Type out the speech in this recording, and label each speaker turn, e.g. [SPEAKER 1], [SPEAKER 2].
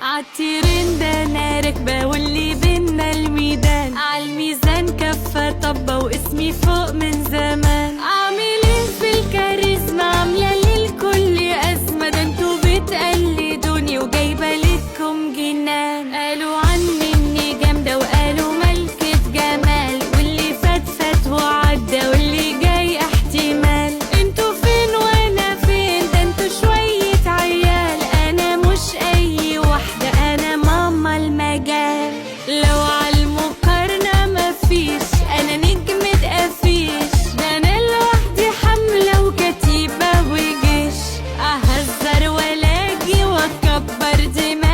[SPEAKER 1] عالتيرين ده انا راكبة واللي بينا الميدان، عالميزان كفة طبة واسمي فوق من زمان. عاملين في الكاريزما عاملة للكل أزمة، ده انتوا بتقلدوني وجايبة لكم جنان. قالوا عني اني جامدة وقالوا ملكة جمال، واللي فات فات وعدى واللي جاي احتمال. انتوا فين وانا فين؟ ده انتوا شوية عيال، انا مش اي واحدة، انا ماما المجال. لو عالمقارنة مفيش، انا نجمة قفيش، ده انا لوحدي حملة وكتيبة وجيش. اهزر ولا اجي واكبر دماغي